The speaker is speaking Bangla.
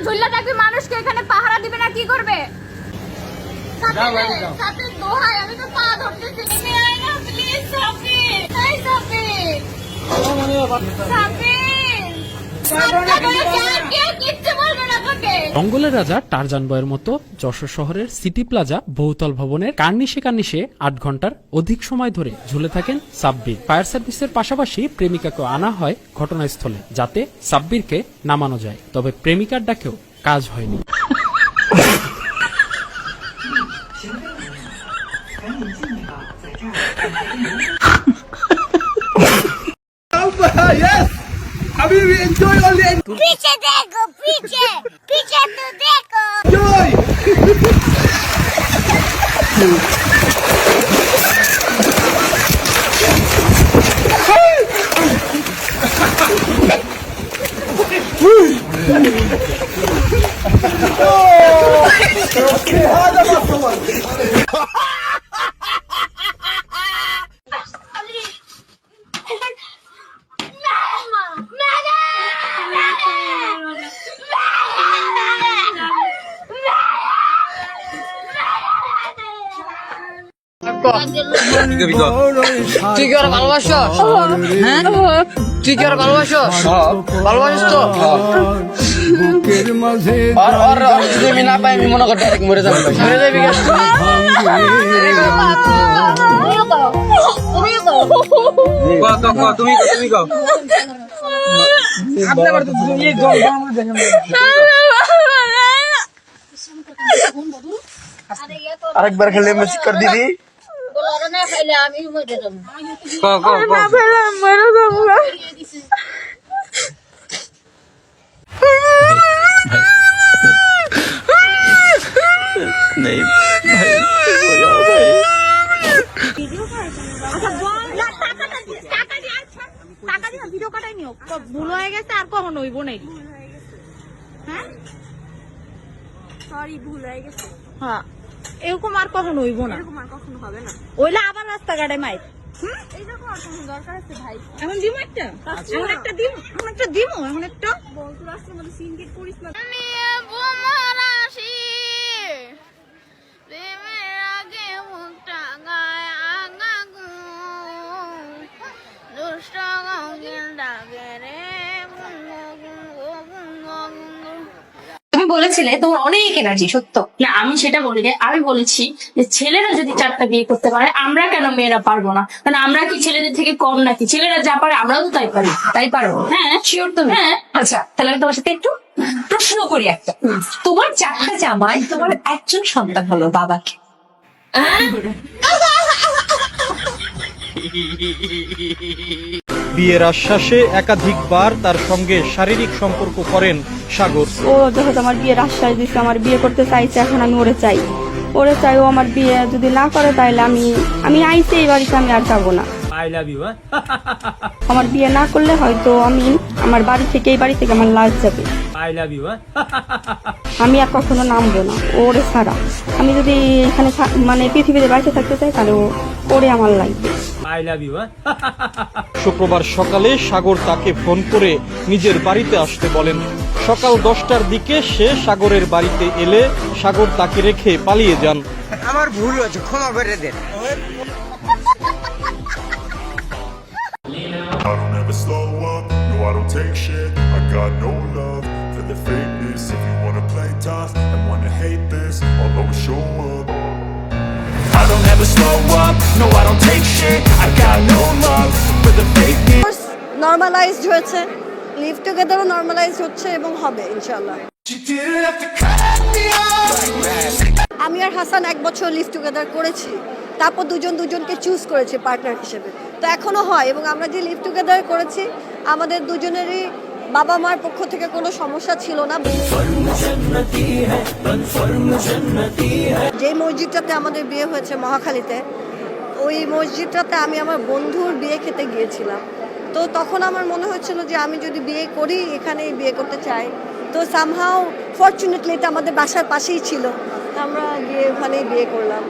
ঝুল্লা থাকবে, মানুষকে এখানে পাহারা দিবে না কি করবে? সাথে দোহাই, আমি তো পা ধরতেছি, নেমে আয় না প্লিজ সাফির। এই সাফির, জঙ্গলের রাজা টারজান বয়ের মতো যশোর শহরের সিটি প্লাজা বহুতল ভবনের কার্নিশে কার্নিশে 8 ঘন্টার অধিক সময় ধরে ঝুলে থাকেন সাব্বির। ফায়ার সার্ভিসের পাশাপাশি প্রেমিকাকে আনা হয় ঘটনাস্থলে, যাতে সাব্বিরকে নামানো যায়। তবে প্রেমিকার ডাকেও কাজ হয়নি। Habibi, enjoy only. पीछे देखो, पीछे पीछे तो देखो। Enjoy. هذا ما صور. তুই কি ওরা ভালোবাসো? হ্যাঁ, তুই কি ওরা ভালোবাসো? ভালোবাসিস তো? যদি আমি না পাই, আমি মনে করি ডাইরেক্ট মরে যাবো। মরে যাবি কেন? তুমি কও। আরেকবার খেলে মিস কর দিদি। ভুল হয়ে গেছে, আর কখনো হইব না। হ্যাঁ সরি, ভুল হয়ে গেছে। হ্যাঁ, এরকম আর কখনো হইব না, এরকম আর কখনো হবে না। ওইলা আবার রাস্তাঘাটে মাইর। এইরকম আর কোনো দরকার আছে ভাই? এখন দিমু একটা, এখন একটা দিমু, এখন একটা বলতো রাস্তার মধ্যে সিনগেট করিস না। আমি বোমার আসি প্রেমের আগে মুখটা গায় আগাগু দুষ্ট গঙ্গের ডাকে রে। তুমি বলেছিলে তোমার অনেক এনার্জি, সত্য না? আমি সেটা বলিনি, আমি বলেছি যে ছেলেরা যদি 4টা বিয়ে করতে পারে, আমরা কেন মেয়েরা পারবো না? কারণ আমরা কি ছেলেদের থেকে কম নাকি? ছেলেরা যা পারে আমরাও তো তাই পারি, তাই পারবো। হ্যাঁ শিওর তুমি? হ্যাঁ। আচ্ছা, তাহলে আমি তোমার সাথে একটু প্রশ্ন করি একটা। তোমার 4টা জামাই, তোমার একজন সন্তান হলো, বাবাকে বিয়ের আশ্বাসে একাধিকবার তার সঙ্গে শারীরিক সম্পর্ক করেন সাগর। ও যখন আমার বিয়ের আশ্বাস দিচ্ছে, আমার বিয়ে করতে চাইছে, এখন আমি ওরে চাই। ও আমার বিয়ে যদি না করে, তাহলে আমি আইসি এই বাড়িতে আমি আর যাবো না। আমার বিয়ে না করলে হয়তো আমি আমার বাড়ি থেকে, এই বাড়ি থেকে আমার লাশ যাবে। আমি আর কখনো নামবো না ওরে ছাড়া। আমি যদি এখানে মানে পৃথিবীতে বাইরে থাকতে চাই, তাহলে ওরে আমার লাগবে। শুক্রবার সকালে সাগর তাকে ফোন করে নিজের বাড়িতে আসতে বলেন। সকাল 10টার দিকে সে সাগরের বাড়িতে এলে সাগর তাকে রেখে পালিয়ে যান। আমার ভুল হয়েছে, ক্ষমা করে দেন। I don't ever slow up, no I don't take shit. I got no love for the fakeness. If you wanna play tough and wanna hate this, I'll always show up. I don't ever slow up, no I don't take shit. I got no love for the fakeness. Normalised হয়েছে, লিভ টুগেদারও নরমালাইজ হচ্ছে এবং হবে ইনশাআল্লাহ। আমি আর হাসান 1 বছর লিভ টুগেদার করেছি, তারপর দুজনকে চুজ করেছি পার্টনার হিসেবে। তো এখনো হয়, এবং আমরা যে লিভ টুগেদার করেছি, আমাদের দুজনেরই বাবা মার পক্ষ থেকে কোনো সমস্যা ছিল না। যে মসজিদটাতে আমাদের বিয়ে হয়েছে মহাখালীতে, ওই মসজিদটাতে আমি আমার বন্ধুর বিয়ে খেতে গিয়েছিলাম। তো তখন আমার মনে হচ্ছিল যে আমি যদি বিয়ে করি, এখানেই বিয়ে করতে চাই। তো সামহাও ফরচুনেটলি এটা আমাদের বাসার পাশেই ছিল, আমরা গিয়ে ওখানেই বিয়ে করলাম।